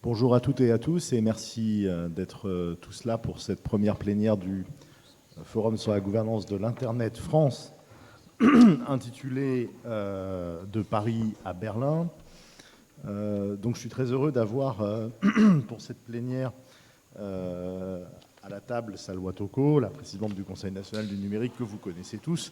Bonjour à toutes et à tous et merci d'être tous là pour cette première plénière du Forum sur la gouvernance de l'Internet France, intitulée De Paris à Berlin. Donc je suis très heureux d'avoir pour cette plénière à la table Salwa Toko, la présidente du Conseil national du numérique que vous connaissez tous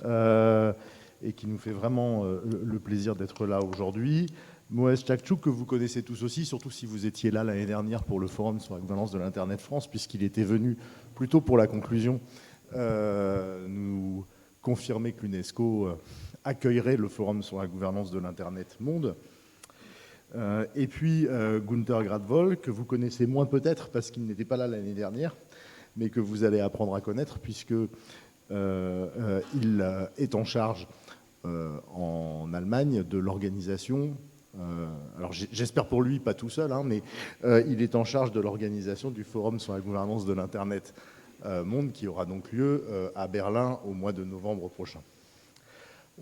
et qui nous fait vraiment le plaisir d'être là aujourd'hui. Moez Tchakchouk, que vous connaissez tous aussi, surtout si vous étiez là l'année dernière pour le forum sur la gouvernance de l'Internet France, puisqu'il était venu plutôt pour la conclusion nous confirmer que l'UNESCO accueillerait le forum sur la gouvernance de l'Internet monde. Et puis Gunther Gradwoll, que vous connaissez moins peut-être parce qu'il n'était pas là l'année dernière, mais que vous allez apprendre à connaître puisque il est en charge en Allemagne de l'organisation. Alors j'espère pour lui, pas tout seul, hein, mais il est en charge de l'organisation du Forum sur la gouvernance de l'Internet monde qui aura donc lieu à Berlin au mois de novembre prochain.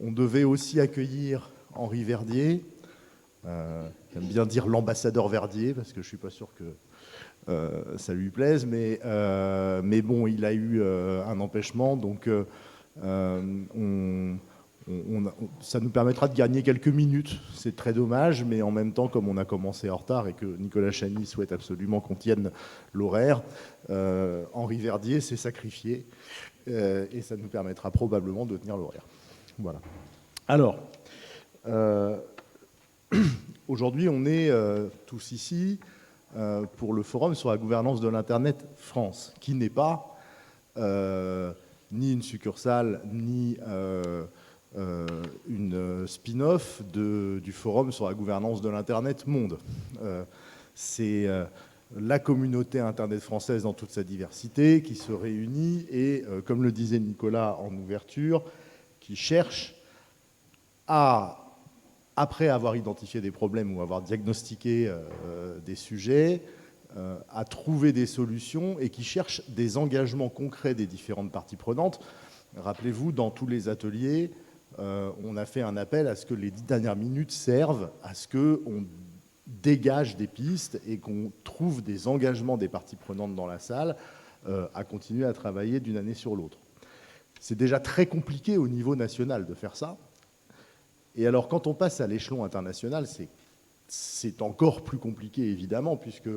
On devait aussi accueillir Henri Verdier, j'aime bien dire l'ambassadeur Verdier, parce que je ne suis pas sûr que ça lui plaise, mais bon, il a eu un empêchement, donc ça nous permettra de gagner quelques minutes. C'est très dommage, mais en même temps, comme on a commencé en retard et que Nicolas Chany souhaite absolument qu'on tienne l'horaire, Henri Verdier s'est sacrifié et ça nous permettra probablement de tenir l'horaire. Voilà. Alors, aujourd'hui, on est tous ici pour le forum sur la gouvernance de l'Internet France, qui n'est pas ni une succursale, ni une spin-off du forum sur la gouvernance de l'Internet monde. C'est la communauté Internet française dans toute sa diversité qui se réunit et, comme le disait Nicolas en ouverture, qui cherche à, après avoir identifié des problèmes ou avoir diagnostiqué des sujets, à trouver des solutions et qui cherche des engagements concrets des différentes parties prenantes. Rappelez-vous, dans tous les ateliers, on a fait un appel à ce que les 10 dernières minutes servent à ce qu'on dégage des pistes et qu'on trouve des engagements des parties prenantes dans la salle à continuer à travailler d'une année sur l'autre. C'est déjà très compliqué au niveau national de faire ça. Et alors, quand on passe à l'échelon international, c'est encore plus compliqué, évidemment, puisque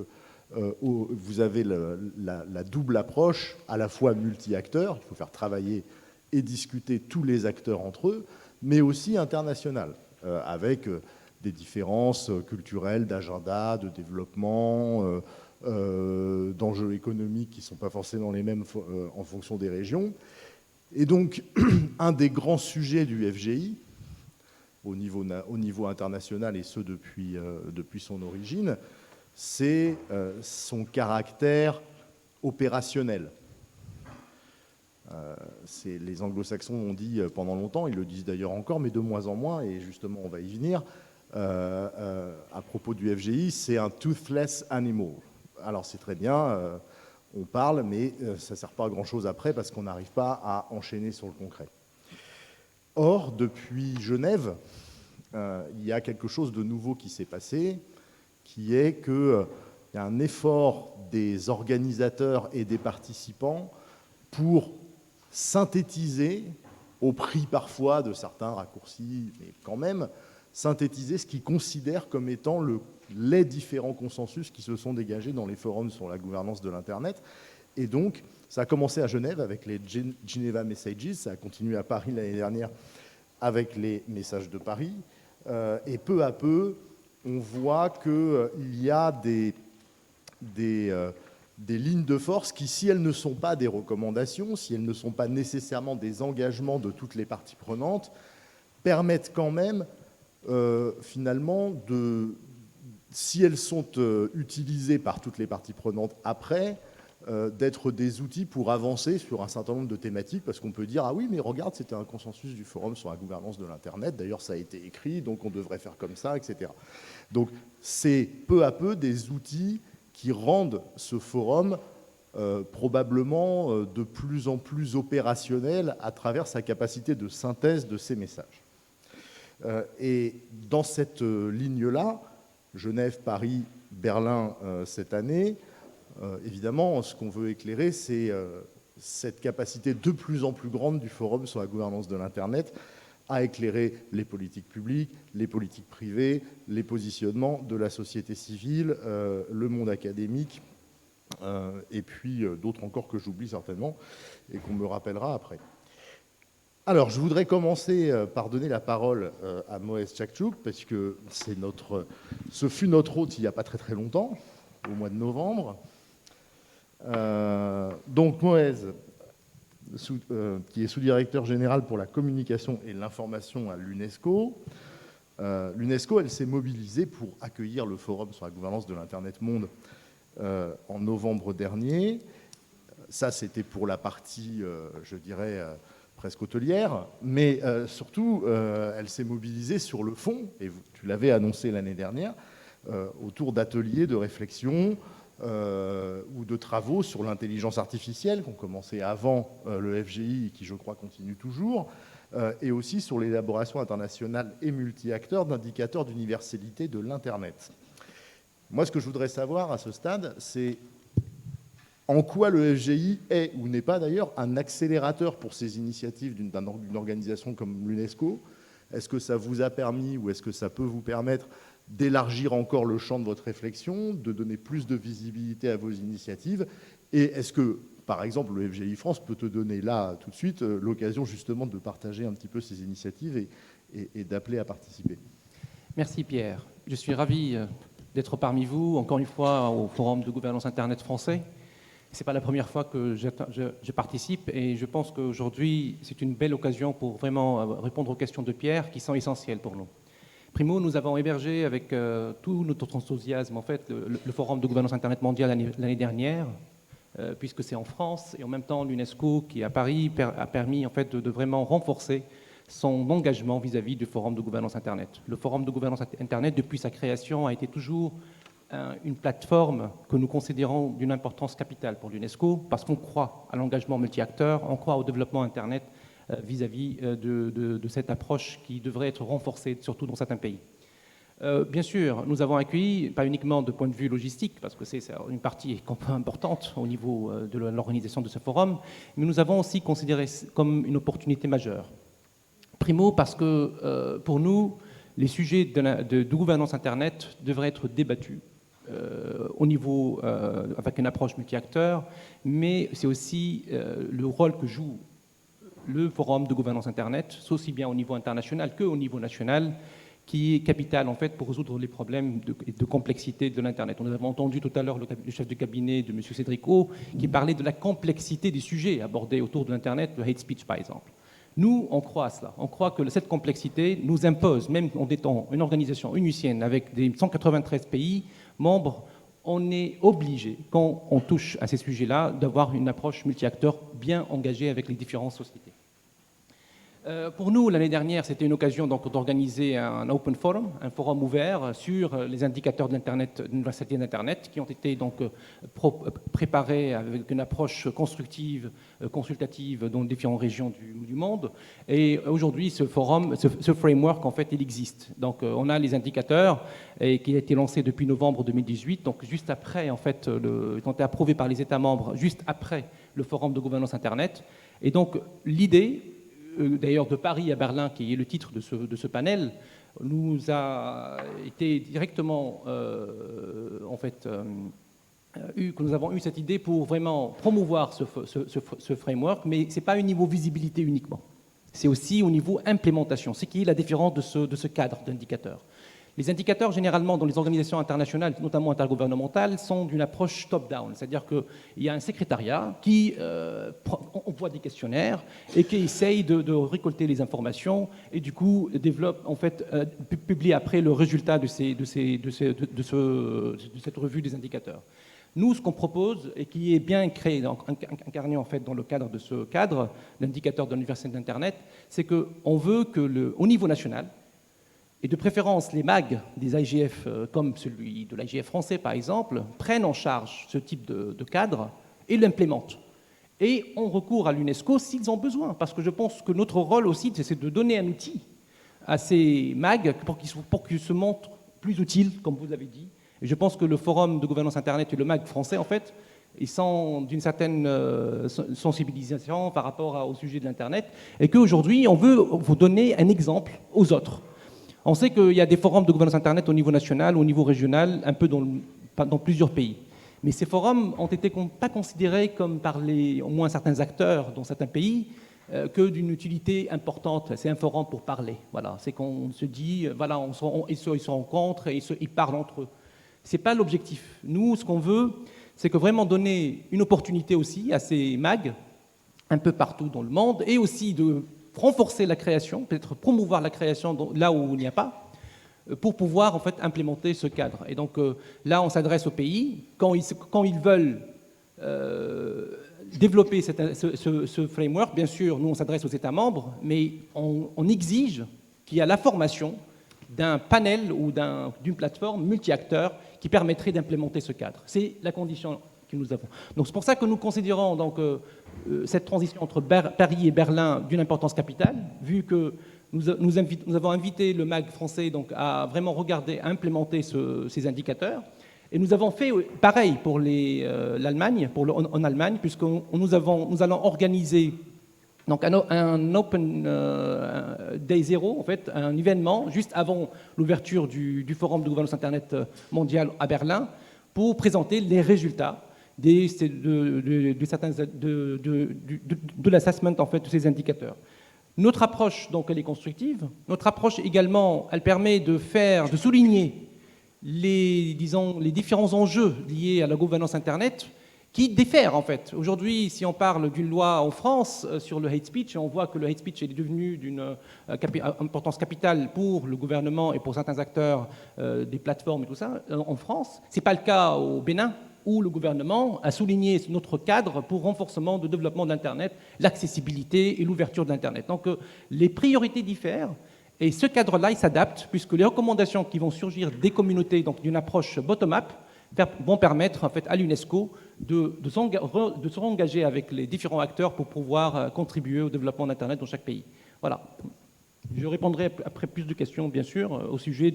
vous avez la double approche, à la fois multi-acteurs, il faut faire travailler et discuter tous les acteurs entre eux, mais aussi international, avec des différences culturelles, d'agenda, de développement, d'enjeux économiques qui ne sont pas forcément les mêmes en fonction des régions. Et donc, un des grands sujets du FGI, au niveau international, et ce depuis son origine, c'est son caractère opérationnel. Les anglo-saxons ont dit pendant longtemps, ils le disent d'ailleurs encore, mais de moins en moins, et justement on va y venir, à propos du FGI, c'est un toothless animal. Alors c'est très bien, on parle, mais ça ne sert pas à grand-chose après parce qu'on n'arrive pas à enchaîner sur le concret. Or, depuis Genève, il y a quelque chose de nouveau qui s'est passé, qui est qu'il y a un effort des organisateurs et des participants pour synthétiser, au prix parfois de certains raccourcis, mais quand même, synthétiser ce qu'ils considèrent comme étant les différents consensus qui se sont dégagés dans les forums sur la gouvernance de l'Internet. Et donc, ça a commencé à Genève avec les Geneva Messages, ça a continué à Paris l'année dernière avec les messages de Paris, et peu à peu, on voit qu'il y a des lignes de force qui, si elles ne sont pas des recommandations, si elles ne sont pas nécessairement des engagements de toutes les parties prenantes, permettent quand même, finalement, si elles sont utilisées par toutes les parties prenantes après, d'être des outils pour avancer sur un certain nombre de thématiques, parce qu'on peut dire « Ah oui, mais regarde, c'était un consensus du forum sur la gouvernance de l'Internet, d'ailleurs ça a été écrit, donc on devrait faire comme ça, etc. » Donc c'est peu à peu des outils qui rendent ce forum probablement de plus en plus opérationnel à travers sa capacité de synthèse de ces messages. Et dans cette ligne-là, Genève, Paris, Berlin cette année. Évidemment, ce qu'on veut éclairer, c'est cette capacité de plus en plus grande du Forum sur la gouvernance de l'Internet à éclairer les politiques publiques, les politiques privées, les positionnements de la société civile, le monde académique, et puis d'autres encore que j'oublie certainement et qu'on me rappellera après. Alors, je voudrais commencer par donner la parole à Moez Çakçuk, parce que ce fut notre hôte il n'y a pas très très longtemps, au mois de novembre. Donc Moez, qui est sous-directeur général pour la communication et l'information à l'UNESCO. L'UNESCO, elle s'est mobilisée pour accueillir le Forum sur la gouvernance de l'Internet Monde en novembre dernier. Ça, c'était pour la partie, je dirais, presque hôtelière, mais surtout, elle s'est mobilisée sur le fond, et tu l'avais annoncé l'année dernière, autour d'ateliers de réflexion ou de travaux sur l'intelligence artificielle, qui ont commencé avant le FGI et qui, je crois, continuent toujours, et aussi sur l'élaboration internationale et multi-acteurs d'indicateurs d'universalité de l'Internet. Moi, ce que je voudrais savoir à ce stade, c'est en quoi le FGI est, ou n'est pas d'ailleurs, un accélérateur pour ces initiatives d'une organisation comme l'UNESCO. Est-ce que ça vous a permis, ou est-ce que ça peut vous permettre d'élargir encore le champ de votre réflexion, de donner plus de visibilité à vos initiatives? Et est-ce que, par exemple, le FGI France peut te donner là, tout de suite, l'occasion justement de partager un petit peu ces initiatives et d'appeler à participer? Merci Pierre. Je suis ravi d'être parmi vous, encore une fois, au Forum de gouvernance Internet français. Ce n'est pas la première fois que je participe et je pense qu'aujourd'hui, c'est une belle occasion pour vraiment répondre aux questions de Pierre qui sont essentielles pour nous. Primo, nous avons hébergé avec tout notre enthousiasme en fait, le Forum de gouvernance Internet mondial l'année dernière, puisque c'est en France, et en même temps l'UNESCO qui à Paris a permis en fait, de vraiment renforcer son engagement vis-à-vis du Forum de gouvernance Internet. Le Forum de gouvernance Internet, depuis sa création, a été toujours une plateforme que nous considérons d'une importance capitale pour l'UNESCO, parce qu'on croit à l'engagement multi-acteurs, on croit au développement Internet vis-à-vis de cette approche qui devrait être renforcée, surtout dans certains pays. Bien sûr, nous avons accueilli, pas uniquement de point de vue logistique, parce que c'est une partie importante au niveau de l'organisation de ce forum, mais nous avons aussi considéré comme une opportunité majeure. Primo, parce que pour nous, les sujets de gouvernance Internet devraient être débattus au niveau, avec une approche multi-acteurs, mais c'est aussi le rôle que joue le forum de gouvernance Internet, aussi bien au niveau international qu'au niveau national, qui est capital en fait pour résoudre les problèmes de complexité de l'Internet. On avons entendu tout à l'heure le chef de cabinet de M. Cédric O qui parlait de la complexité des sujets abordés autour de l'Internet, le hate speech par exemple. Nous, on croit à cela. On croit que cette complexité nous impose, même en étant une organisation unusienne avec des 193 pays membres, on est obligé, quand on touche à ces sujets-là, d'avoir une approche multi-acteurs bien engagée avec les différentes sociétés. Pour nous, l'année dernière, c'était une occasion d'organiser un Open Forum, un forum ouvert sur les indicateurs d'Internet, d'universalité d'Internet, qui ont été donc préparés avec une approche constructive, consultative dans différentes régions du monde. Et aujourd'hui, ce forum, ce framework, en fait, il existe. Donc, on a les indicateurs qui a été lancé depuis novembre 2018, donc juste après, en fait, ils ont été approuvés par les États membres, juste après le forum de gouvernance Internet. Et donc, l'idée d'ailleurs de Paris à Berlin, qui est le titre de ce panel, nous a été directement, que nous avons eu cette idée pour vraiment promouvoir ce framework, mais ce n'est pas au niveau visibilité uniquement. C'est aussi au niveau implémentation, ce qui est la différence de ce cadre d'indicateurs. Les indicateurs, généralement, dans les organisations internationales, notamment intergouvernementales, sont d'une approche top-down. C'est-à-dire qu'il y a un secrétariat qui envoie des questionnaires et qui essaye de récolter les informations et du coup développe, en fait, publie après le résultat de cette revue des indicateurs. Nous, ce qu'on propose, et qui est bien créé, incarné en fait dans le cadre de ce cadre d'indicateur de l'université d'Internet, c'est qu'on veut que, au niveau national, et de préférence les MAG des IGF, comme celui de l'IGF français par exemple, prennent en charge ce type de cadre et l'implémentent. Et on recourt à l'UNESCO s'ils ont besoin, parce que je pense que notre rôle aussi, c'est de donner un outil à ces MAG pour qu'ils se montrent plus utile, comme vous l'avez dit. Et je pense que le Forum de gouvernance Internet et le MAG français, en fait, ils sont d'une certaine sensibilisation par rapport au sujet de l'Internet, et qu'aujourd'hui, on veut vous donner un exemple aux autres. On sait qu'il y a des forums de gouvernance Internet au niveau national, au niveau régional, un peu dans plusieurs pays. Mais ces forums ont été pas considérés comme par au moins certains acteurs dans certains pays que d'une utilité importante. C'est un forum pour parler. Voilà, c'est qu'on se dit, voilà, ils se rencontrent et ils parlent entre eux. C'est pas l'objectif. Nous, ce qu'on veut, c'est que vraiment donner une opportunité aussi à ces MAG un peu partout dans le monde, et aussi de renforcer la création, peut-être promouvoir la création là où il n'y a pas, pour pouvoir en fait implémenter ce cadre. Et donc là, on s'adresse aux pays quand ils veulent développer ce framework. Bien sûr, nous on s'adresse aux États membres, mais on exige qu'il y ait la formation d'un panel ou d'une plateforme multi-acteurs qui permettrait d'implémenter ce cadre. C'est la condition que nous avons. Donc c'est pour ça que nous considérons donc cette transition entre Paris et Berlin d'une importance capitale, vu que nous avons invité le MAG français donc, à vraiment regarder, à implémenter ces indicateurs. Et nous avons fait pareil pour l'Allemagne, en Allemagne, puisque nous allons organiser donc un Open Day 0, en fait, un événement juste avant l'ouverture du Forum de gouvernance Internet mondial à Berlin, pour présenter les résultats de l'assessment en fait, de ces indicateurs. Notre approche, donc, elle est constructive. Notre approche également, elle permet de souligner les différents enjeux liés à la gouvernance Internet qui diffèrent, en fait. Aujourd'hui, si on parle d'une loi en France sur le hate speech, on voit que le hate speech est devenu d'une importance capitale pour le gouvernement et pour certains acteurs des plateformes et tout ça, en France. Ce n'est pas le cas au Bénin, où le gouvernement a souligné notre cadre pour renforcement du développement de l'Internet, l'accessibilité et l'ouverture de l'Internet. Donc les priorités diffèrent et ce cadre-là, il s'adapte puisque les recommandations qui vont surgir des communautés, donc d'une approche bottom-up, vont permettre en fait, à l'UNESCO de se rengager avec les différents acteurs pour pouvoir contribuer au développement d'Internet dans chaque pays. Voilà. Je répondrai après plus de questions, bien sûr, au sujet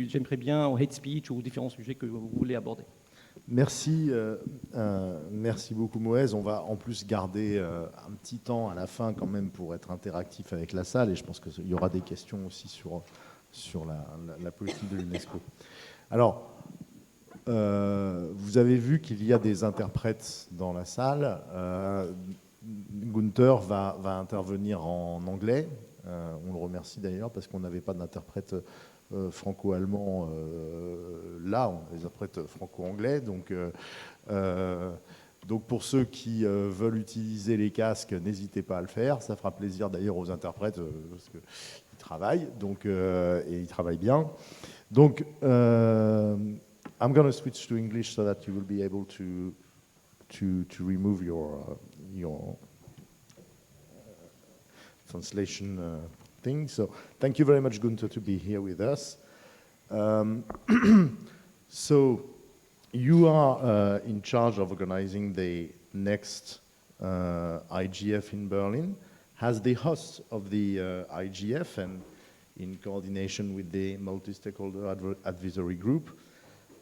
j'aimerais bien, au hate speech ou aux différents sujets que vous voulez aborder. Merci, merci beaucoup Moez. On va en plus garder un petit temps à la fin quand même pour être interactif avec la salle et je pense qu'il y aura des questions aussi sur la politique de l'UNESCO. Alors, vous avez vu qu'il y a des interprètes dans la salle. Gunther va intervenir en anglais. On le remercie d'ailleurs parce qu'on n'avait pas d'interprète franco-allemand là, on les interprète franco-anglais. Donc pour ceux qui veulent utiliser les casques, n'hésitez pas à le faire. Ça fera plaisir d'ailleurs aux interprètes parce qu'ils travaillent et ils travaillent bien. Donc I'm going to switch to English so that you will be able to remove your translation thing. So thank you very much, Gunther, to be here with us. So you are in charge of organizing the next IGF in Berlin. As the host of the IGF and in coordination with the multi-stakeholder advisory group,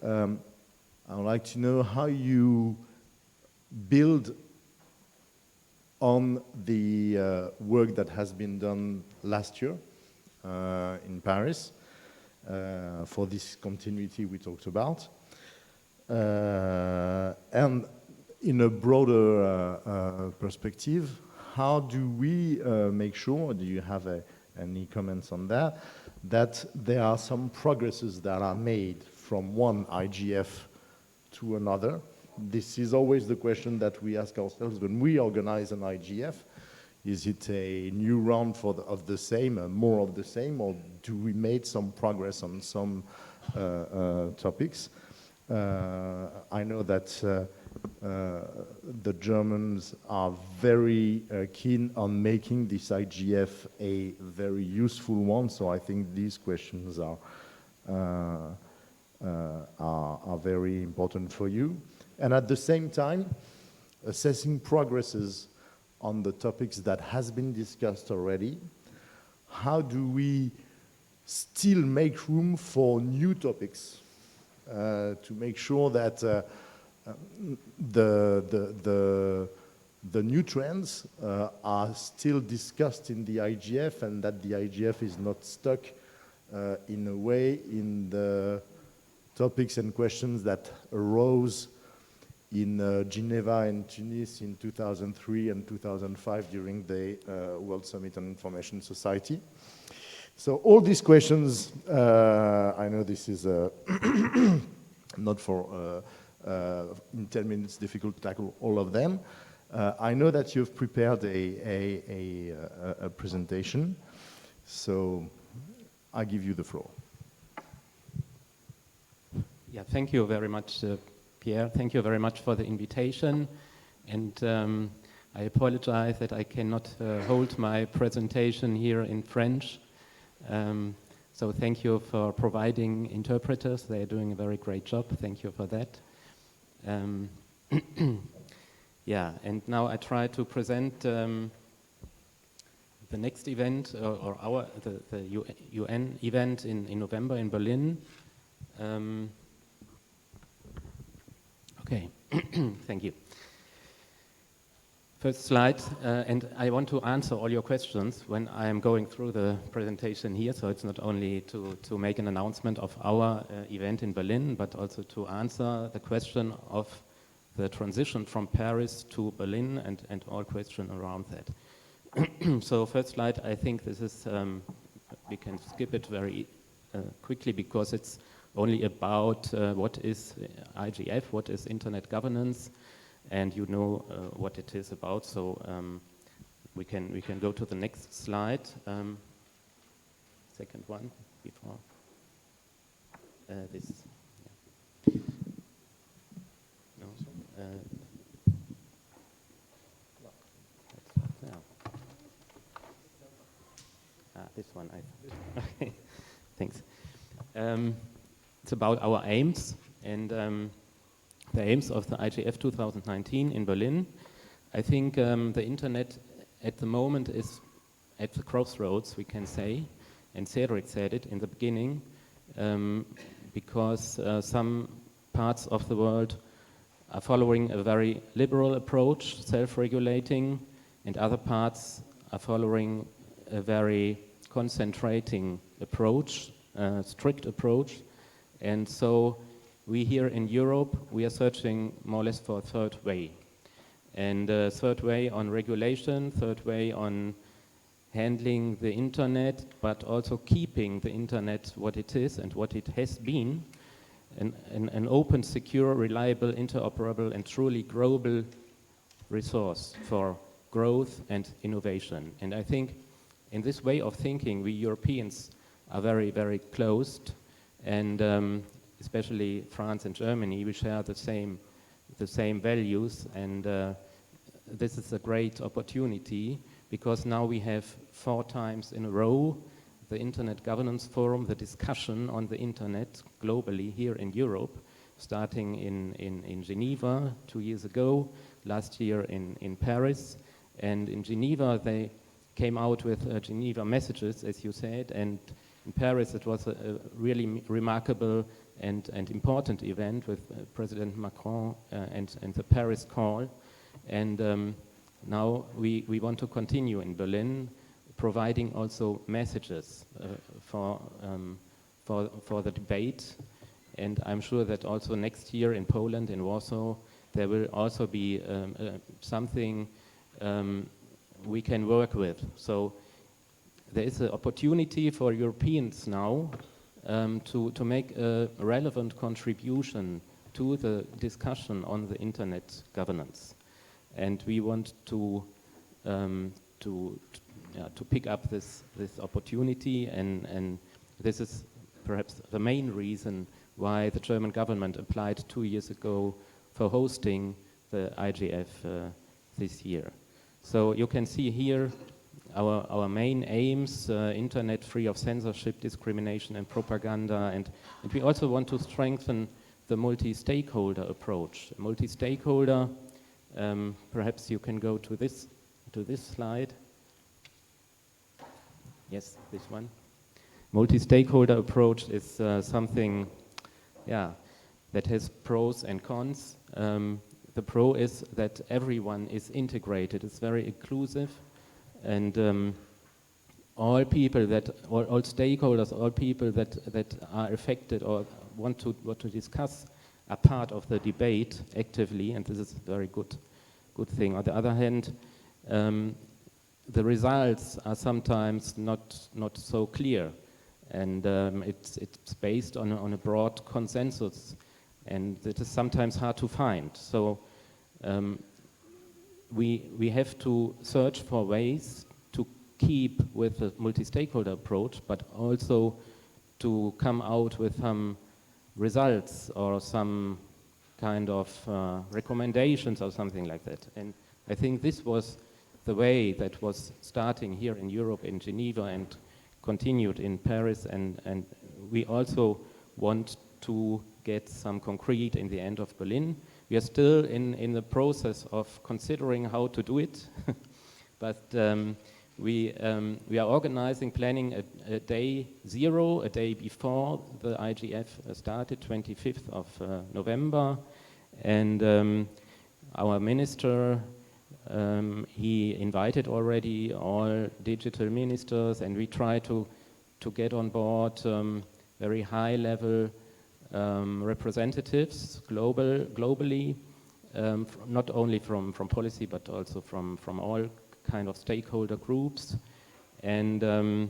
I would like to know how you build on the work that has been done last year in Paris for this continuity we talked about. And in a broader perspective, how do we make sure, do you have any comments on that, that there are some progresses that are made from one IGF to another? This is always the question that we ask ourselves when we organize an IGF. Is it a new round of the same, more of the same, or do we make some progress on some topics? I know that the Germans are very keen on making this IGF a very useful one, so I think these questions are very important for you. And at the same time, assessing progresses on the topics that has been discussed already. How do we still make room for new topics, to make sure that the new trends are still discussed in the IGF, and that the IGF is not stuck in a way in the topics and questions that arose in Geneva and Tunis in 2003 and 2005 during the World Summit on Information Society. So all these questions, I know this is not for, in 10 minutes, difficult to tackle all of them. I know that you've prepared a presentation, so I give you the floor. Yeah, thank you very much, Pierre. Thank you very much for the invitation. And I apologize that I cannot hold my presentation here in French. So thank you for providing interpreters. They are doing a very great job. Thank you for that. Yeah, and now I try to present the next event, or the UN event in November in Berlin. Okay, thank you. First slide, and I want to answer all your questions when I am going through the presentation here, so it's not only to make an announcement of our event in Berlin, but also to answer the question of the transition from Paris to Berlin and all questions around that. So first slide, I think this is, we can skip it very quickly because it's only about what is IGF, what is internet governance, and you know what it is about. So we can go to the next slide. Second one before this. Yeah. No. This one. Okay. Thanks. It's about our aims and the aims of the IGF 2019 in Berlin. I think the internet at the moment is at the crossroads, we can say, and Cedric said it in the beginning, because some parts of the world are following a very liberal approach, self-regulating, and other parts are following a very concentrating approach, strict approach. And so we here in Europe, we are searching more or less for a third way. And a third way on regulation, third way on handling the internet, but also keeping the internet what it is and what it has been, an open, secure, reliable, interoperable, and truly global resource for growth and innovation. And I think in this way of thinking, we Europeans are very, very closed, and especially France and Germany, we share the same values, and this is a great opportunity because now we have 4 times in a row the Internet Governance Forum, the discussion on the internet globally here in Europe, starting in Geneva 2 years ago, last year in Paris. And in Geneva they came out with Geneva messages, as you said, and in Paris it was a really remarkable and important event with President Macron and the Paris call. And now we want to continue in Berlin, providing also messages for the debate. And I'm sure that also next year in Poland, in Warsaw, there will also be something we can work with. So there is an opportunity for Europeans now to make a relevant contribution to the discussion on the internet governance. And we want to pick up this opportunity, and this is perhaps the main reason why the German government applied 2 years ago for hosting the IGF this year. So you can see here our main aims, internet free of censorship, discrimination and propaganda, and we also want to strengthen the multi-stakeholder approach. Multi-stakeholder, perhaps you can go to this slide. Yes, this one. multi-stakeholder approach is something, yeah, that has pros and cons. The pro is that everyone is integrated. It's very inclusive, and all people all stakeholders, all people that are affected or want to discuss are part of the debate actively, and this is a very good thing. On the other hand, the results are sometimes not so clear, and it's based on a broad consensus, and it is sometimes hard to find. So we have to search for ways to keep with the multi-stakeholder approach, but also to come out with some results or some kind of recommendations or something like that. And I think this was the way that was starting here in Europe, in Geneva, and continued in Paris, and we also want to get some concrete in the end of Berlin. We are still in the process of considering how to do it, but we are organizing, planning a day zero, a day before the IGF started, 25th of November, and our minister, he invited already all digital ministers, and we try to get on board very high-level representatives globally, not only from policy but also from all kind of stakeholder groups. And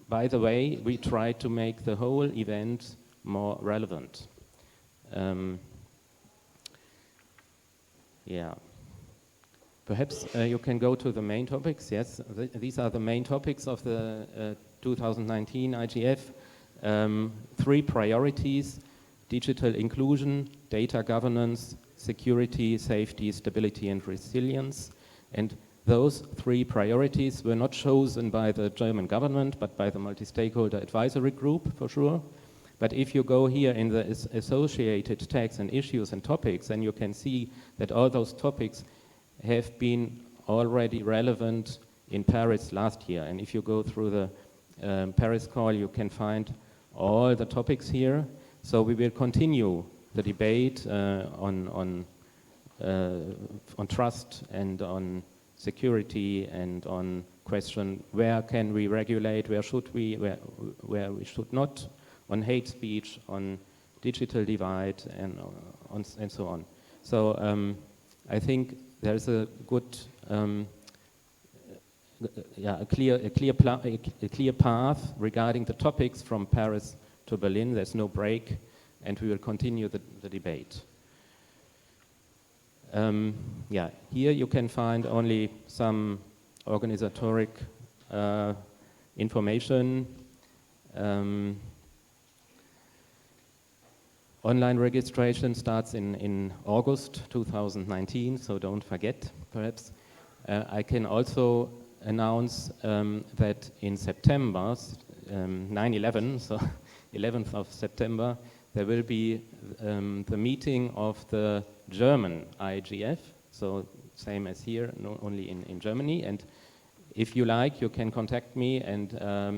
by the way, we try to make the whole event more relevant. Yeah. Perhaps you can go to the main topics. Yes, these are the main topics of the 2019 IGF. 3 priorities: digital inclusion, data governance, security, safety, stability, and resilience. And those 3 priorities were not chosen by the German government, but by the multi-stakeholder advisory group, for sure. But if you go here in the associated tags and issues and topics, then you can see that all those topics have been already relevant in Paris last year. And if you go through the Paris call, you can find all the topics here. So we will continue the debate on trust and on security and on question where can we regulate, where should we, where we should not, on hate speech, on digital divide, and so on. So I think there is a good, a clear path regarding the topics from Paris to Berlin. There's no break, and we will continue the debate. Here you can find only some organizatoric information. Online registration starts in August 2019, so don't forget, perhaps. I can also announce that in September, 9/11, so 11th of September, there will be the meeting of the German IGF, so same as here, only in Germany. And if you like, you can contact me, and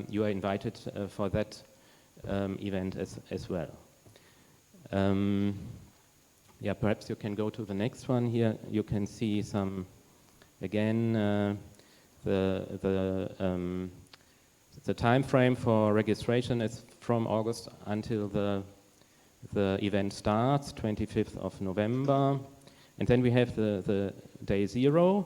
you are invited for that event as well. Perhaps you can go to the next one. Here you can see some, again, the time frame for registration is from August until the event starts, 25th of November. And then we have the day zero.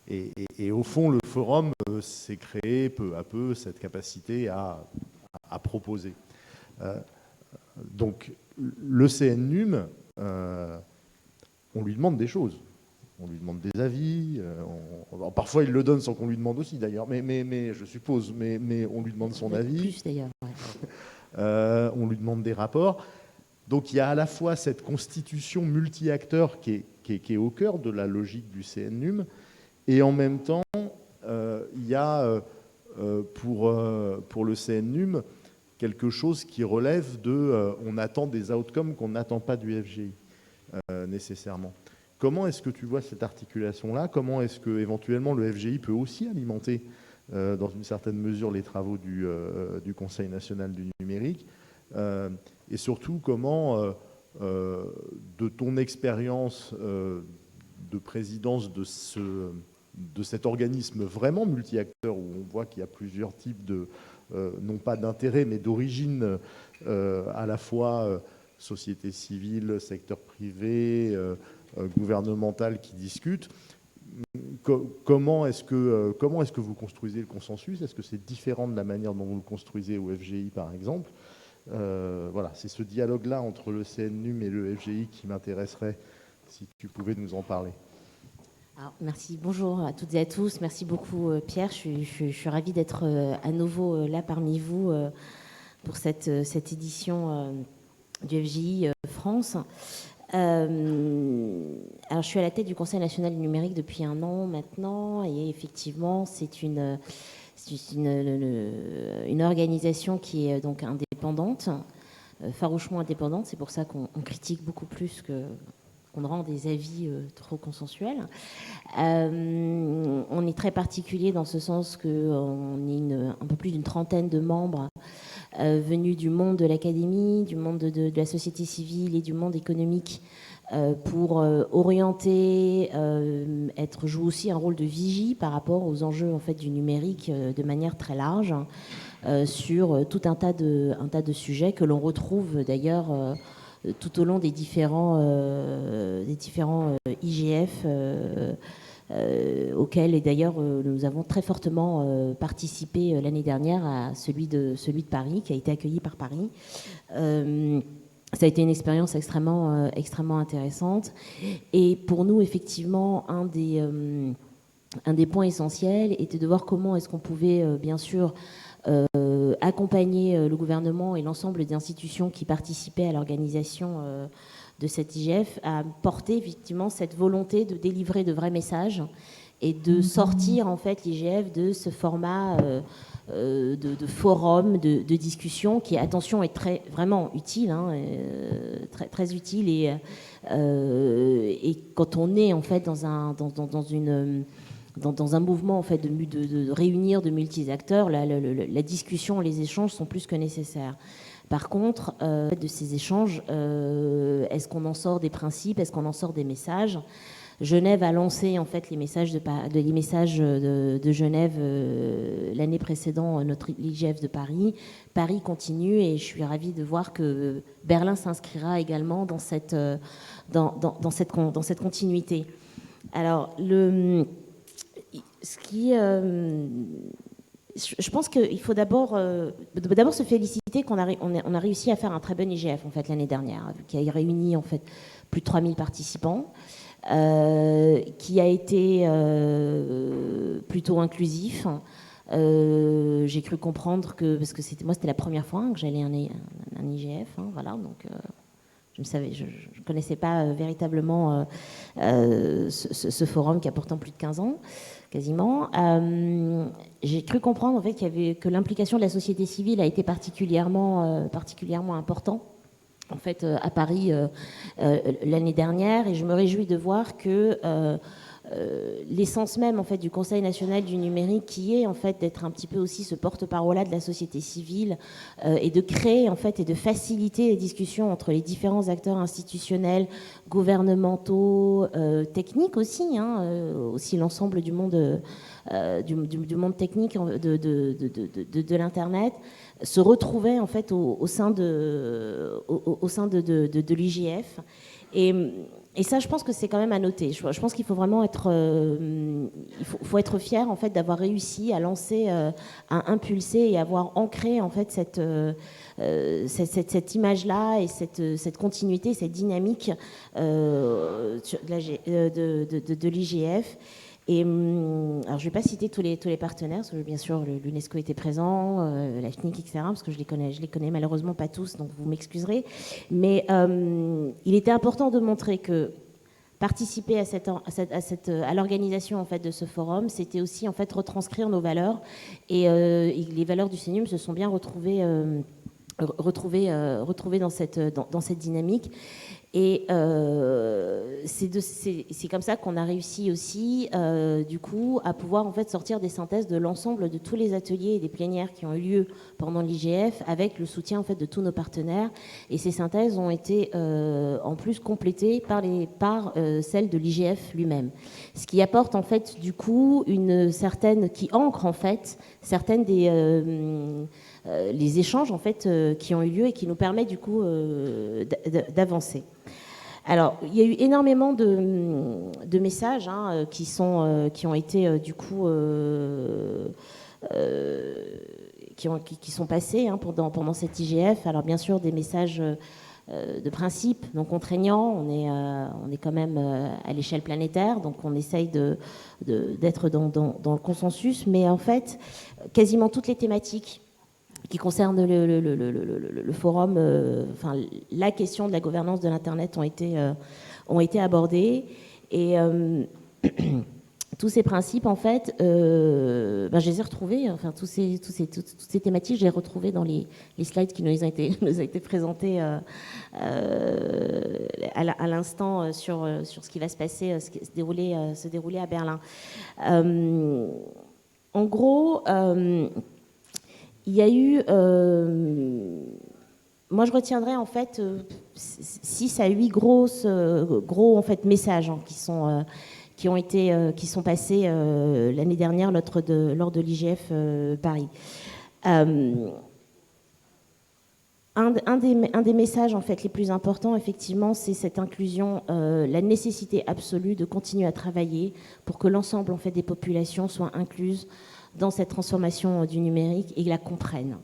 Et au fond, le forum s'est créé peu à peu cette capacité à proposer. Donc, le CNNUM, on lui demande des choses. On lui demande des avis. Parfois, il le donne sans qu'on lui demande aussi, d'ailleurs. Mais je suppose. Mais on lui demande son avis. Plus, d'ailleurs. Ouais. On lui demande des rapports. Donc, il y a à la fois cette constitution multi-acteurs qui est au cœur de la logique du CNNUM. Et en même temps, il y a pour le CNNUM quelque chose qui relève de on attend des outcomes qu'on n'attend pas du FGI nécessairement. Comment est-ce que tu vois cette articulation-là? Comment est-ce que éventuellement le FGI peut aussi alimenter dans une certaine mesure les travaux du Conseil national du numérique? Et surtout, comment, de ton expérience de présidence de cet organisme vraiment multi-acteur, où on voit qu'il y a plusieurs types de, non pas d'intérêt, mais d'origine à la fois société civile, secteur privé, gouvernemental qui discutent. Comment est-ce que vous construisez le consensus? Est-ce que c'est différent de la manière dont vous le construisez au FGI, par exemple? Voilà, c'est ce dialogue-là entre le CNNUM et le FGI qui m'intéresserait, si tu pouvais nous en parler. Alors, merci, bonjour à toutes et à tous. Merci beaucoup Pierre, je suis ravie d'être à nouveau là parmi vous pour cette édition du FGI France. Alors, je suis à la tête du Conseil national du numérique depuis 1 an maintenant, et effectivement, c'est une organisation qui est donc indépendante, farouchement indépendante. C'est pour ça qu'on critique beaucoup plus qu'on rend des avis trop consensuels. On est très particulier dans ce sens qu'on est un peu plus d'une trentaine de membres venus du monde de l'académie, du monde de la société civile et du monde économique pour orienter, jouer aussi un rôle de vigie par rapport aux enjeux en fait, du numérique de manière très large sur tout un tas de sujets que l'on retrouve d'ailleurs tout au long des différents IGF auxquels, et d'ailleurs, nous avons très fortement participé l'année dernière à celui de Paris, qui a été accueilli par Paris. Ça a été une expérience extrêmement intéressante. Et pour nous, effectivement, un des points essentiels était de voir comment est-ce qu'on pouvait, bien sûr, accompagner le gouvernement et l'ensemble des institutions qui participaient à l'organisation de cette IGF à porter effectivement cette volonté de délivrer de vrais messages et de sortir en fait l'IGF de ce format de forum, de discussion qui, attention, est vraiment utile, hein, très, très utile et quand on est en fait dans un mouvement en fait de réunir de multi-acteurs, la discussion, les échanges sont plus que nécessaires. Par contre, de ces échanges, est-ce qu'on en sort des principes, est-ce qu'on en sort des messages? Genève a lancé en fait les messages de Genève l'année précédente, notre IGF de Paris. Paris continue et je suis ravie de voir que Berlin s'inscrira également dans cette continuité. Alors, je pense qu'il faut d'abord se féliciter qu'on a réussi à faire un très bon IGF en fait l'année dernière, qui a réuni en fait plus de 3000 participants, qui a été plutôt inclusif. J'ai cru comprendre parce que c'était la première fois que j'allais à un IGF, hein, voilà, donc je ne connaissais pas véritablement ce forum qui a pourtant plus de 15 ans, quasiment. J'ai cru comprendre en fait, que l'implication de la société civile a été particulièrement importante en fait, à Paris l'année dernière, et je me réjouis de voir que l'essence même en fait, du Conseil national du numérique, qui est en fait, d'être un petit peu aussi ce porte-parole-là de la société civile et de créer en fait, et de faciliter les discussions entre les différents acteurs institutionnels, gouvernementaux, techniques aussi, hein, aussi l'ensemble du monde, du monde technique de l'Internet, se retrouvait en fait, au sein de l'IGF. Et ça, je pense que c'est quand même à noter. Je pense qu'il faut vraiment être, faut être fier en fait d'avoir réussi à lancer, à impulser et avoir ancré en fait cette image-là et cette continuité, cette dynamique de l'IGF. Et alors, je ne vais pas citer tous les partenaires, parce que bien sûr l'UNESCO était présent, la FNIC, etc., parce que je les connais malheureusement pas tous, donc vous m'excuserez. Mais il était important de montrer que participer à l'organisation en fait de ce forum, c'était aussi en fait retranscrire nos valeurs. Et les valeurs du CNUM se sont bien retrouvées dans cette dynamique. Et c'est comme ça qu'on a réussi aussi, du coup, à pouvoir en fait sortir des synthèses de l'ensemble de tous les ateliers et des plénières qui ont eu lieu pendant l'IGF, avec le soutien en fait de tous nos partenaires. Et ces synthèses ont été en plus complétées par celles de l'IGF lui-même, ce qui apporte en fait du coup qui ancre en fait certaines les échanges en fait qui ont eu lieu et qui nous permettent du coup d'avancer. Alors, il y a eu énormément de messages qui ont été du coup qui sont passés pendant cette IGF. Alors bien sûr des messages de principe non contraignants. On est quand même à l'échelle planétaire, donc on essaye d'être dans le consensus. Mais en fait, quasiment toutes les thématiques qui concernent le forum, enfin la question de la gouvernance de l'Internet ont été abordées. Et tous ces principes, en fait, je les ai retrouvés. Enfin, toutes ces thématiques, je les ai retrouvées dans les slides qui nous ont été présentés à l'instant sur ce qui va se passer, se dérouler à Berlin. En gros, il y a eu, moi je retiendrai en fait 6 à 8 gros en fait messages qui sont passés l'année dernière lors de l'IGF Paris. Un des messages en fait les plus importants, effectivement, c'est cette inclusion, la nécessité absolue de continuer à travailler pour que l'ensemble en fait des populations soient incluses dans cette transformation du numérique et la comprennent.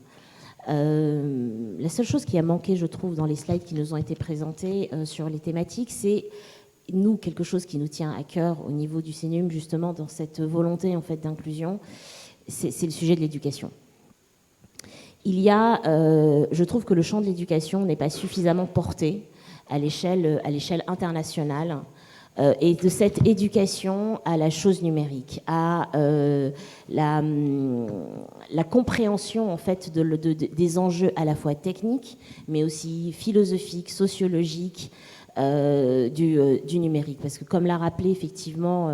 La seule chose qui a manqué, je trouve, dans les slides qui nous ont été présentés sur les thématiques, c'est quelque chose qui nous tient à cœur au niveau du CNUM, justement, dans cette volonté en fait d'inclusion, c'est le sujet de l'éducation. Je trouve que le champ de l'éducation n'est pas suffisamment porté à l'échelle internationale. Et de cette éducation à la chose numérique, à la compréhension en fait des enjeux à la fois techniques, mais aussi philosophiques, sociologiques du numérique. Parce que comme l'a rappelé effectivement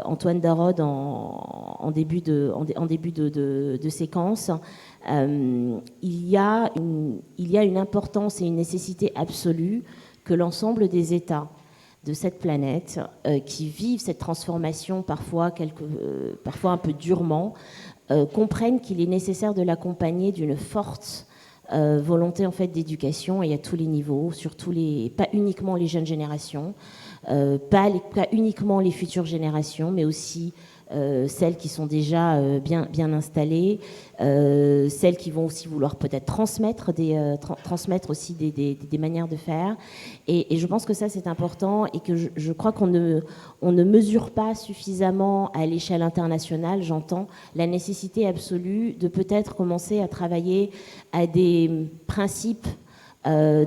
Antoine Darod en début de séquence, il y a une importance et une nécessité absolue que l'ensemble des États de cette planète qui vivent cette transformation parfois un peu durement, comprennent qu'il est nécessaire de l'accompagner d'une forte volonté en fait d'éducation, et à tous les niveaux, pas uniquement les jeunes générations, pas uniquement les futures générations, mais aussi celles qui sont déjà bien installées, celles qui vont aussi vouloir peut-être transmettre aussi des manières de faire. Et je pense que ça, c'est important, et que je crois qu'on ne mesure pas suffisamment à l'échelle internationale, j'entends, la nécessité absolue de peut-être commencer à travailler à des principes un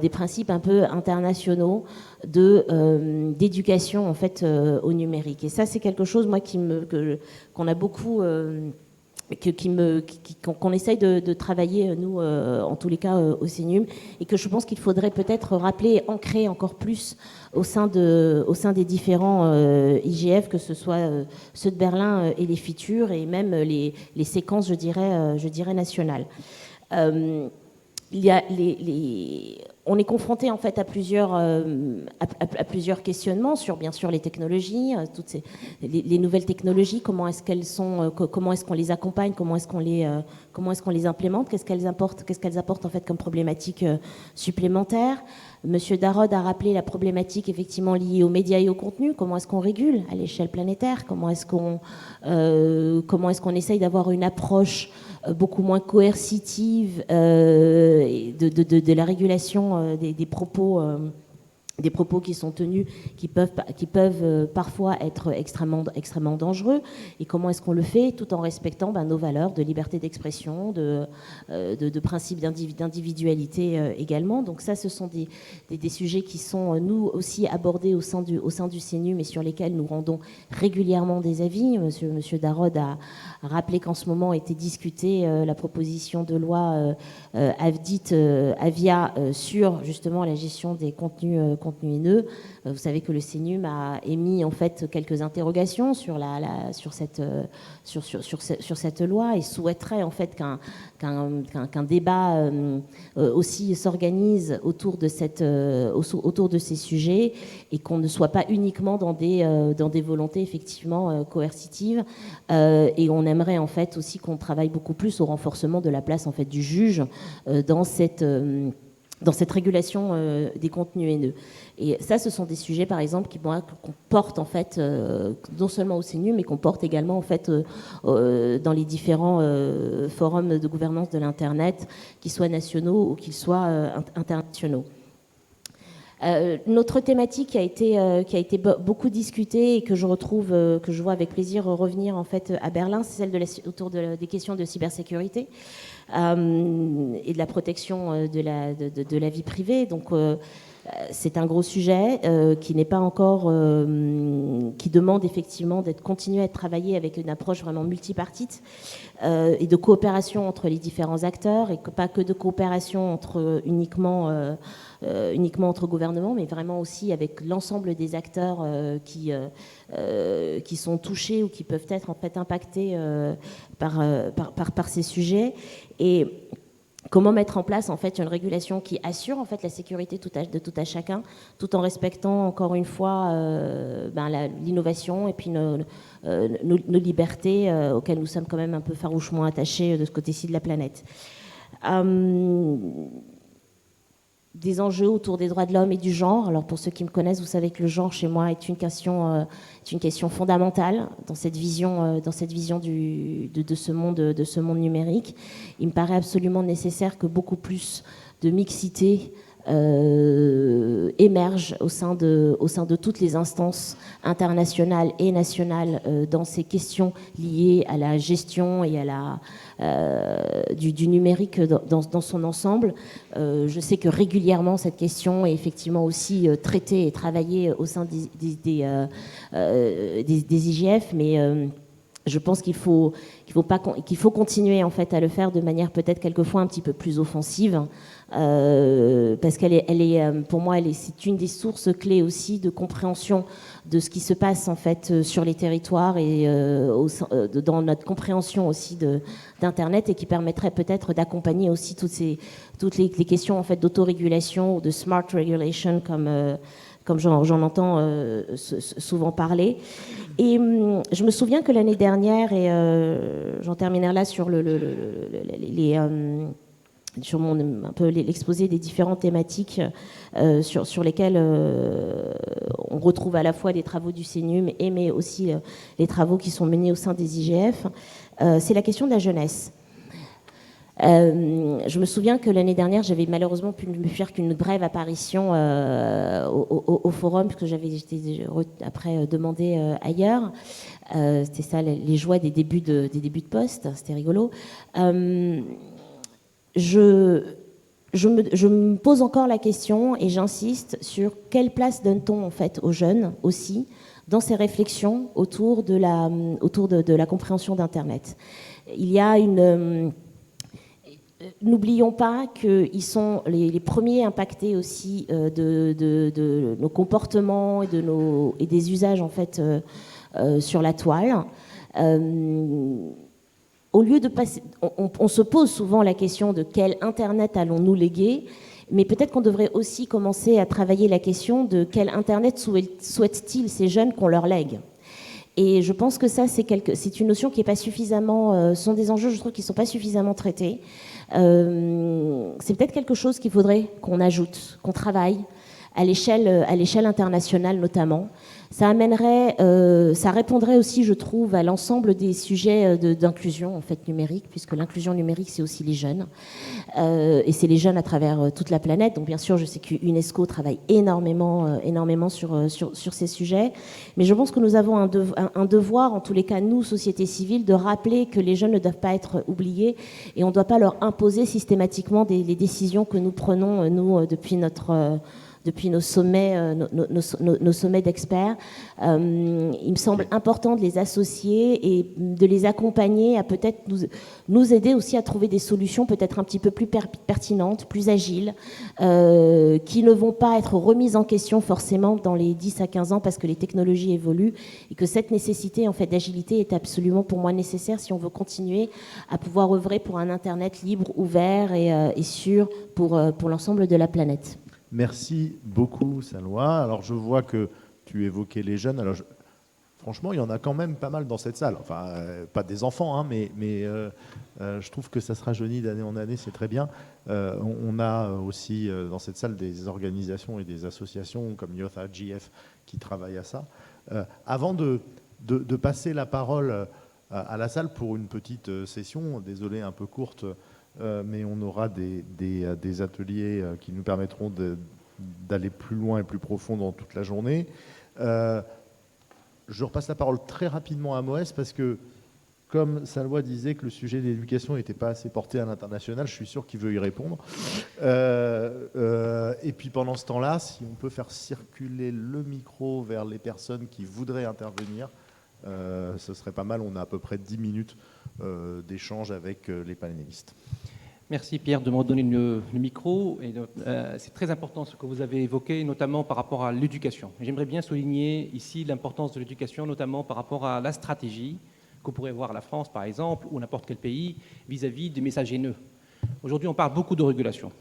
peu internationaux d'éducation en fait au numérique. Et ça, c'est quelque chose moi qu'on a beaucoup qu'on essaye de travailler nous en tous les cas au CNUM, et que je pense qu'il faudrait peut-être rappeler et ancrer encore plus au sein des différents IGF, que ce soit ceux de Berlin et les futurs, et même les séquences je dirais nationales. on est confronté en fait à plusieurs questionnements sur bien sûr les technologies, toutes les nouvelles technologies, comment est-ce qu'on les accompagne, comment est-ce qu'on les implémente, qu'est-ce qu'elles apportent en fait comme problématiques supplémentaires. Monsieur Darod a rappelé la problématique effectivement liée aux médias et au contenu. Comment est-ce qu'on régule à l'échelle planétaire? Comment est-ce qu'on essaye d'avoir une approche beaucoup moins coercitive de la régulation des propos qui sont tenus, qui peuvent parfois être extrêmement dangereux, et comment est-ce qu'on le fait tout en respectant nos valeurs de liberté d'expression, de principe d'individualité également. Donc ça, ce sont des sujets qui sont, nous aussi, abordés au sein du CNU, mais sur lesquels nous rendons régulièrement des avis. Monsieur Darod a rappelé qu'en ce moment était discutée la proposition de loi Avia sur justement la gestion des contenus haineux. Vous savez que le CNUM a émis en fait quelques interrogations sur cette loi et souhaiterait en fait qu'un débat aussi s'organise autour de ces sujets, et qu'on ne soit pas uniquement dans des volontés effectivement coercitives. Et on aimerait en fait aussi qu'on travaille beaucoup plus au renforcement de la place en fait du juge dans cette régulation des contenus haineux. Et ça, ce sont des sujets, par exemple, qu'on porte en fait non seulement au CNU, mais qu'on porte également en fait dans les différents forums de gouvernance de l'Internet, qu'ils soient nationaux ou qu'ils soient internationaux. Notre thématique qui a été beaucoup discutée et que je vois avec plaisir revenir en fait à Berlin, c'est celle autour des questions de cybersécurité et de la protection de la vie privée. Donc c'est un gros sujet qui n'est pas encore, qui demande effectivement d'être continué à être travaillé avec une approche vraiment multipartite et de coopération entre les différents acteurs, et pas que de coopération uniquement entre gouvernements, mais vraiment aussi avec l'ensemble des acteurs qui sont touchés ou qui peuvent être en fait impactés par ces sujets. Et comment mettre en place en fait une régulation qui assure en fait la sécurité de tout à chacun, tout en respectant encore une fois l'innovation et puis nos libertés auxquelles nous sommes quand même un peu farouchement attachés de ce côté-ci de la planète. Des enjeux autour des droits de l'homme et du genre. Alors pour ceux qui me connaissent, vous savez que le genre chez moi est une question fondamentale dans cette vision de ce monde numérique. Il me paraît absolument nécessaire que beaucoup plus de mixité émerge au sein de toutes les instances internationales et nationales dans ces questions liées à la gestion et à du numérique dans son ensemble. Je sais que régulièrement cette question est effectivement aussi traitée et travaillée au sein des IGF, mais je pense qu'il faut continuer en fait à le faire de manière peut-être quelquefois un petit peu plus offensive, parce pour moi c'est une des sources clés aussi de compréhension de ce qui se passe en fait sur les territoires et dans notre compréhension aussi d'internet, et qui permettrait peut-être d'accompagner aussi toutes les questions en fait d'autorégulation ou de smart regulation comme j'en entends souvent parler. Et je me souviens que l'année dernière, et j'en terminerai là sur sur un peu l'exposé des différentes thématiques sur lesquelles on retrouve à la fois des travaux du CNUM mais aussi les travaux qui sont menés au sein des IGF, c'est la question de la jeunesse. Je me souviens que l'année dernière, j'avais malheureusement pu ne faire qu'une brève apparition au forum, parce que j'étais après demandé ailleurs. C'était ça, les joies des débuts de poste, c'était rigolo. Je me pose encore la question, et j'insiste sur quelle place donne-t-on en fait aux jeunes aussi dans ces réflexions autour de la compréhension d'Internet. Il y a n'oublions pas qu'ils sont les premiers impactés aussi de nos comportements et des usages en fait sur la toile. Au lieu de passer, on se pose souvent la question de quel Internet allons-nous léguer, Mais peut-être qu'on devrait aussi commencer à travailler la question de quel Internet souhaitent-ils ces jeunes qu'on leur lègue. Et je pense que ça, c'est une notion qui n'est pas suffisamment... ce sont des enjeux, je trouve, qui ne sont pas suffisamment traités. C'est peut-être quelque chose qu'il faudrait qu'on ajoute, qu'on travaille à l'échelle internationale notamment. Ça répondrait aussi, je trouve, à l'ensemble des sujets d'inclusion en fait numérique, puisque l'inclusion numérique, c'est aussi les jeunes, et c'est les jeunes à travers toute la planète. Donc bien sûr, je sais que UNESCO travaille énormément sur ces sujets, mais je pense que nous avons un devoir, en tous les cas, nous, société civile, de rappeler que les jeunes ne doivent pas être oubliés, et on ne doit pas leur imposer systématiquement les décisions que nous prenons, nous, depuis nos sommets, nos sommets d'experts. Il me semble important de les associer et de les accompagner à peut-être nous aider aussi à trouver des solutions peut-être un petit peu plus pertinentes, plus agiles, qui ne vont pas être remises en question forcément dans les 10 à 15 ans parce que les technologies évoluent et que cette nécessité en fait, d'agilité est absolument pour moi nécessaire si on veut continuer à pouvoir œuvrer pour un Internet libre, ouvert et sûr pour l'ensemble de la planète. Merci beaucoup, Salwa. Alors, je vois que tu évoquais les jeunes. Alors, franchement, il y en a quand même pas mal dans cette salle. Enfin, pas des enfants, hein, mais je trouve que ça se rajeunit d'année en année, c'est très bien. On a aussi dans cette salle des organisations et des associations comme Yotha GF qui travaillent à ça. Avant de passer la parole à la salle pour une petite session, désolé, un peu courte, mais on aura des ateliers qui nous permettront d'aller plus loin et plus profond dans toute la journée. Je repasse la parole très rapidement à Moès parce que, comme Salwa disait que le sujet de l'éducation n'était pas assez porté à l'international, je suis sûr qu'il veut y répondre. Et puis pendant ce temps-là, si on peut faire circuler le micro vers les personnes qui voudraient intervenir, ce serait pas mal. On a à peu près 10 minutes d'échange avec les panélistes. Merci Pierre de me donner le micro. C'est très important ce que vous avez évoqué, notamment par rapport à l'éducation. J'aimerais bien souligner ici l'importance de l'éducation, notamment par rapport à la stratégie que pourrait voir la France, par exemple, ou n'importe quel pays, vis-à-vis des messages haineux. Aujourd'hui, on parle beaucoup de régulation.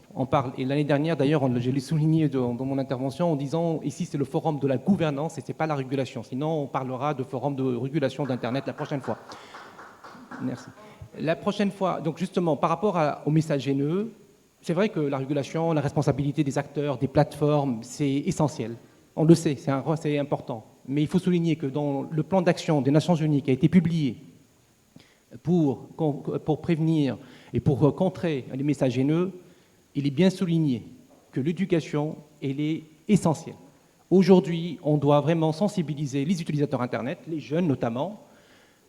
Et l'année dernière, d'ailleurs, je l'ai souligné dans mon intervention en disant ici, c'est le forum de la gouvernance et ce n'est pas la régulation. Sinon, on parlera de forum de régulation d'Internet la prochaine fois. Merci. La prochaine fois, donc justement, par rapport aux messages haineux, c'est vrai que la régulation, la responsabilité des acteurs, des plateformes, c'est essentiel. On le sait, c'est important. Mais il faut souligner que dans le plan d'action des Nations Unies qui a été publié pour prévenir et pour contrer les messages haineux, il est bien souligné que l'éducation, elle est essentielle. Aujourd'hui, on doit vraiment sensibiliser les utilisateurs Internet, les jeunes notamment,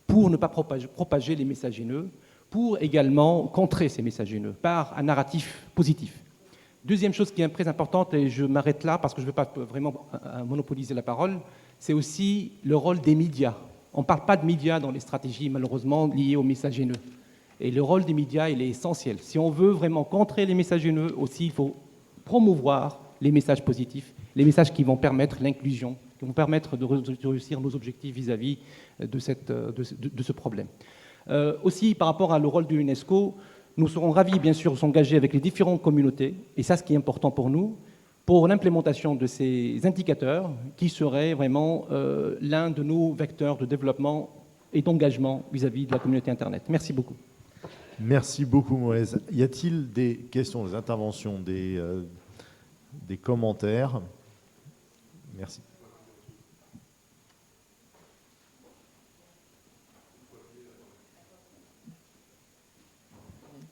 pour ne pas propager les messages haineux, pour également contrer ces messages haineux par un narratif positif. Deuxième chose qui est très importante, et je m'arrête là parce que je ne veux pas vraiment monopoliser la parole, c'est aussi le rôle des médias. On ne parle pas de médias dans les stratégies, malheureusement, liées aux messages haineux. Et le rôle des médias, il est essentiel. Si on veut vraiment contrer les messages haineux, aussi, il faut promouvoir les messages positifs, les messages qui vont permettre l'inclusion, qui vont permettre de réussir nos objectifs vis-à-vis de ce problème. Aussi, par rapport au rôle de l'UNESCO, nous serons ravis, bien sûr, de s'engager avec les différentes communautés, et ça, ce qui est important pour nous, pour l'implémentation de ces indicateurs qui seraient vraiment l'un de nos vecteurs de développement et d'engagement vis-à-vis de la communauté Internet. Merci beaucoup. Merci beaucoup, Moïse. Y a-t-il des questions, des interventions, des commentaires? Merci.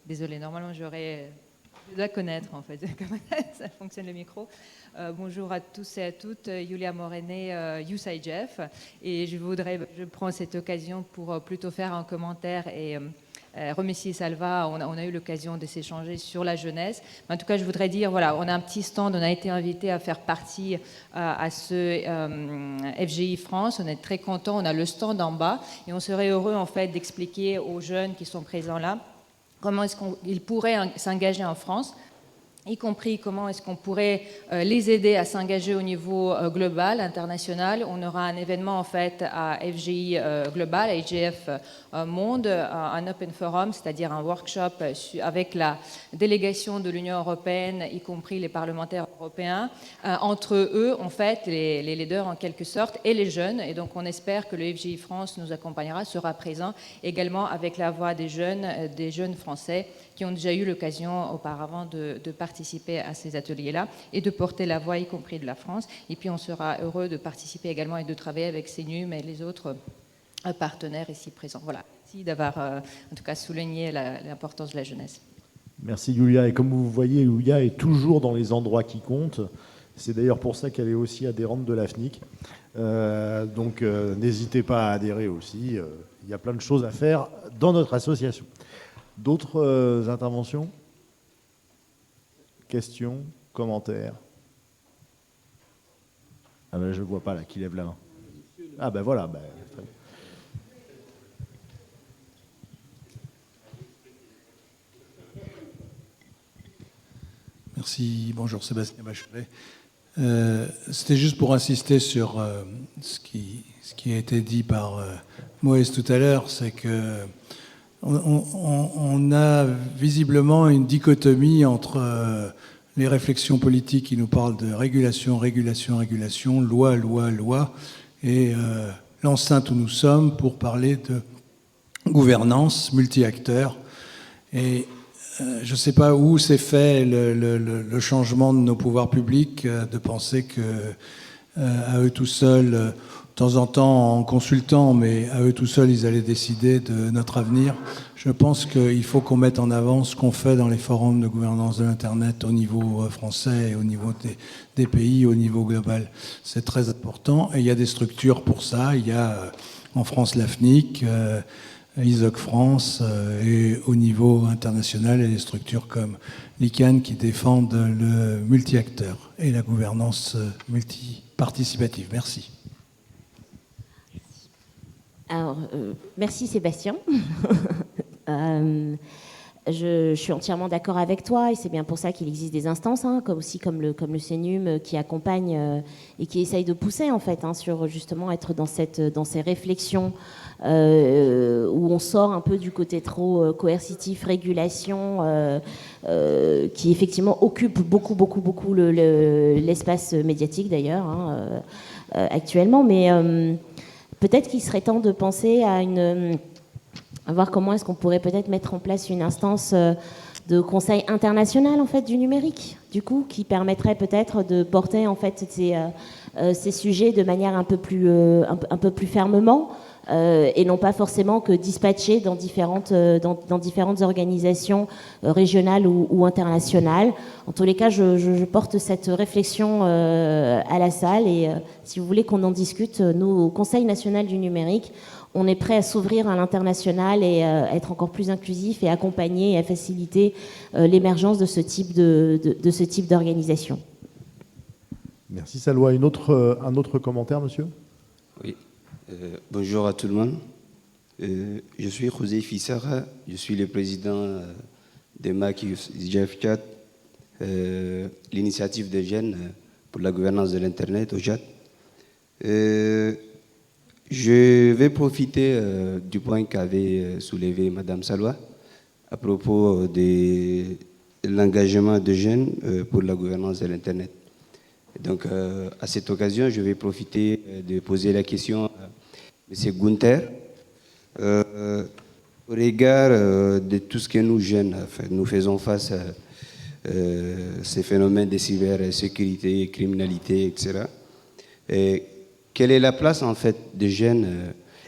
Désolée, normalement je dois connaître en fait comment ça fonctionne le micro. Bonjour à tous et à toutes, Julia Morenet, USIGF, et je prends cette occasion pour plutôt faire un commentaire et remercier Salwa. On a eu l'occasion de s'échanger sur la jeunesse. En tout cas, je voudrais dire, voilà, on a un petit stand, on a été invité à faire partie à ce FGI France. On est très contents, on a le stand en bas et on serait heureux en fait d'expliquer aux jeunes qui sont présents là comment est-ce qu'ils pourraient s'engager en France. y compris comment est-ce qu'on pourrait les aider à s'engager au niveau global, international. On aura un événement en fait à FGI Global, à IGF Monde, un Open Forum, c'est-à-dire un workshop avec la délégation de l'Union européenne, y compris les parlementaires européens, entre eux, en fait, les leaders en quelque sorte, et les jeunes. Et donc on espère que le FGI France nous accompagnera, sera présent également avec la voix des jeunes français qui ont déjà eu l'occasion auparavant de participer à ces ateliers-là et de porter la voix, y compris de la France. Et puis on sera heureux de participer également et de travailler avec CNUM et les autres partenaires ici présents. Voilà, merci d'avoir en tout cas souligné l'importance de la jeunesse. Merci Yulia. Et comme vous voyez, Yulia est toujours dans les endroits qui comptent. C'est d'ailleurs pour ça qu'elle est aussi adhérente de l'AFNIC. Donc n'hésitez pas à adhérer aussi. Il y a plein de choses à faire dans notre association. D'autres interventions? Questions? Commentaires? Ah ben, je ne vois pas là qui lève la main. Ah ben voilà. Ben, très bien. Merci. Bonjour Sébastien Bachelet. C'était juste pour insister sur ce qui a été dit par Moïse tout à l'heure, c'est que on a visiblement une dichotomie entre les réflexions politiques qui nous parlent de régulation, régulation, régulation, loi, loi, loi, et l'enceinte où nous sommes pour parler de gouvernance multi-acteurs. Et je ne sais pas où s'est fait le changement de nos pouvoirs publics, de penser que à eux tout seuls, de temps en temps en consultant, mais à eux tout seuls, ils allaient décider de notre avenir. Je pense qu'il faut qu'on mette en avant ce qu'on fait dans les forums de gouvernance de l'Internet au niveau français, au niveau des pays, au niveau global. C'est très important et il y a des structures pour ça. Il y a en France l'AFNIC, ISOC France et au niveau international, il y a des structures comme l'ICANN qui défendent le multi-acteur et la gouvernance multi-participative. Merci. Alors, merci Sébastien. Je suis entièrement d'accord avec toi et c'est bien pour ça qu'il existe des instances, comme le CNUM qui accompagne et qui essaye de pousser en fait sur justement être dans ces réflexions où on sort un peu du côté trop coercitif, régulation, qui effectivement occupe beaucoup l'espace médiatique d'ailleurs actuellement, mais peut-être qu'il serait temps de penser à voir comment est-ce qu'on pourrait peut-être mettre en place une instance de conseil international en fait du numérique, du coup, qui permettrait peut-être de porter en fait ces sujets de manière un peu plus fermement et non pas forcément que dispatcher dans différentes organisations régionales ou internationales. En tous les cas, je porte cette réflexion à la salle et si vous voulez qu'on en discute, nous, au Conseil national du numérique, on est prêt à s'ouvrir à l'international et à être encore plus inclusif et accompagner et à faciliter l'émergence de ce type d'organisation. Merci Salwa. Un autre commentaire, monsieur? Oui. Bonjour à tout le monde. Je suis José Fissara. Je suis le président de MAC IGF4, l'initiative des jeunes pour la gouvernance de l'Internet au Tchad. Je vais profiter du point qu'avait soulevé Madame Salwa à propos de l'engagement des jeunes pour la gouvernance de l'Internet. Donc, à cette occasion, je vais profiter de poser la question à M. Gunther. Au regard de tout ce que nous, jeunes, nous faisons face à ces phénomènes de cybersécurité, criminalité, etc., quelle est la place en fait des jeunes?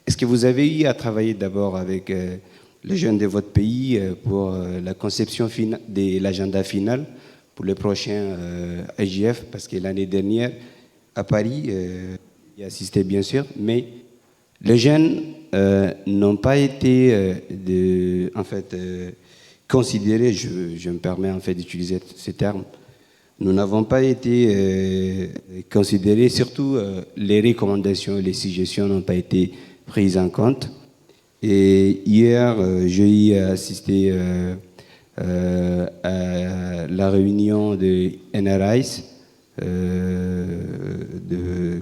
Est-ce que vous avez eu à travailler d'abord avec les jeunes de votre pays pour la conception de l'agenda final pour le prochain IGF? Parce que l'année dernière, à Paris, y assisté bien sûr, mais les jeunes n'ont pas été considérés, je me permets en fait d'utiliser ces termes, nous n'avons pas été considérés, surtout les recommandations et les suggestions n'ont pas été prises en compte. Et hier, j'ai assisté à la réunion de NRICE, de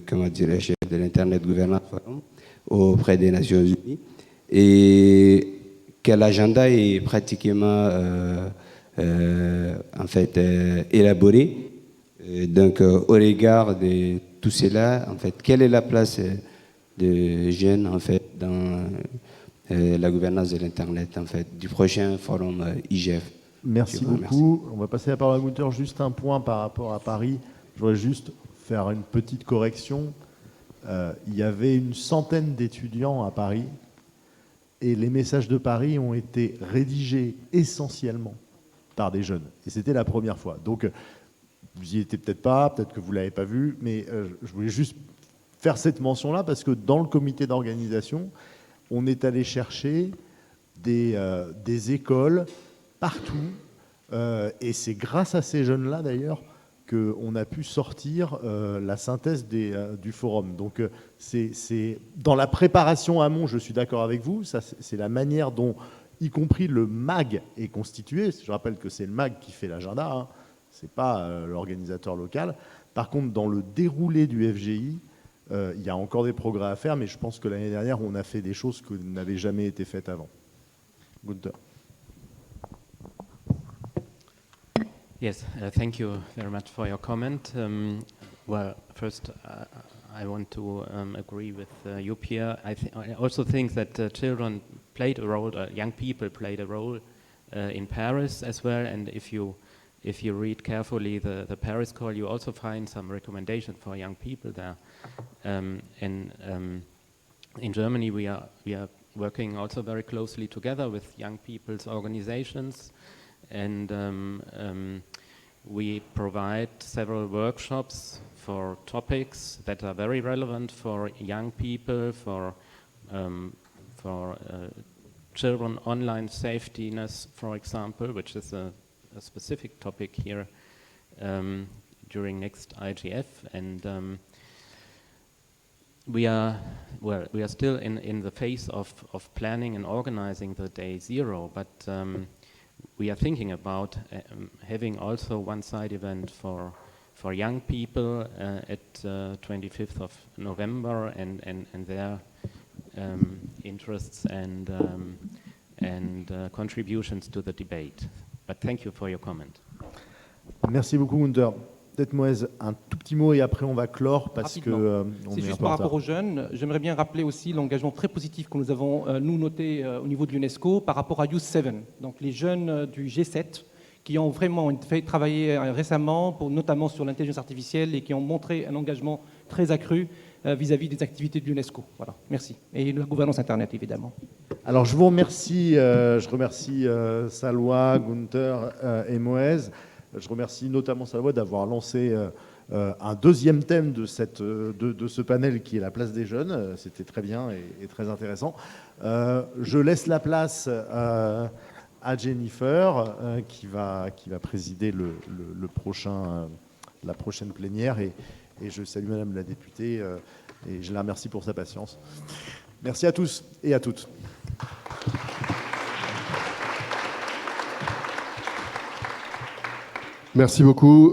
l'Internet Governance Forum auprès des Nations Unies, et que l'agenda est pratiquement élaboré. Donc, au regard de tout cela, en fait, quelle est la place des jeunes en fait dans la gouvernance de l'Internet, en fait, du prochain forum IGF? Merci beaucoup. On va passer la parole à Gunther. Juste un point par rapport à Paris. Je voudrais juste faire une petite correction. Il y avait une centaine d'étudiants à Paris et les messages de Paris ont été rédigés essentiellement par des jeunes. Et c'était la première fois. Donc, vous y étiez peut-être pas, peut-être que vous ne l'avez pas vu, mais je voulais juste faire cette mention-là parce que dans le comité d'organisation, on est allé chercher des écoles partout. Et c'est grâce à ces jeunes-là, d'ailleurs, qu'on a pu sortir la synthèse du forum. Donc, c'est dans la préparation amont, je suis d'accord avec vous, c'est la manière dont, y compris le MAG, est constitué. Je rappelle que c'est le MAG qui fait l'agenda, hein. Ce n'est pas l'organisateur local. Par contre, dans le déroulé du FGI, il y a encore des progrès à faire, mais je pense que l'année dernière, on a fait des choses qui n'avaient jamais été faites avant. Gunther. Yes, thank you very much for your comment. Well, first, I want to agree with you, Pierre. I also think that children played a role, young people played a role in Paris as well. And if you read carefully the Paris call, you also find some recommendations for young people there. In Germany, we are working also very closely together with young people's organizations. And we provide several workshops for topics that are very relevant for young people, for children online safetyness, for example, which is a specific topic here during next IGF. And we are still in the phase of planning and organizing the day zero, but we are thinking about having also one side event for young people at 25th of November and their interests and contributions to the debate. But thank you for your comment. Merci beaucoup, Gunther. Peut-être Moez, un tout petit mot et après on va clore parce que c'est juste par rapport aux jeunes. J'aimerais bien rappeler aussi l'engagement très positif que nous avons nous noté au niveau de l'UNESCO par rapport à Youth 7, donc les jeunes du G7 qui ont vraiment fait travailler récemment, notamment sur l'intelligence artificielle et qui ont montré un engagement très accru vis-à-vis des activités de l'UNESCO. Voilà, merci. Et la gouvernance Internet, évidemment. Alors je vous remercie, je remercie Salwa, Gunther et Moez. Je remercie notamment Salwa d'avoir lancé un deuxième thème de ce panel qui est la place des jeunes. C'était très bien et très intéressant. Je laisse la place à Jennifer qui va présider la prochaine plénière et je salue Madame la députée et je la remercie pour sa patience. Merci à tous et à toutes. Merci beaucoup.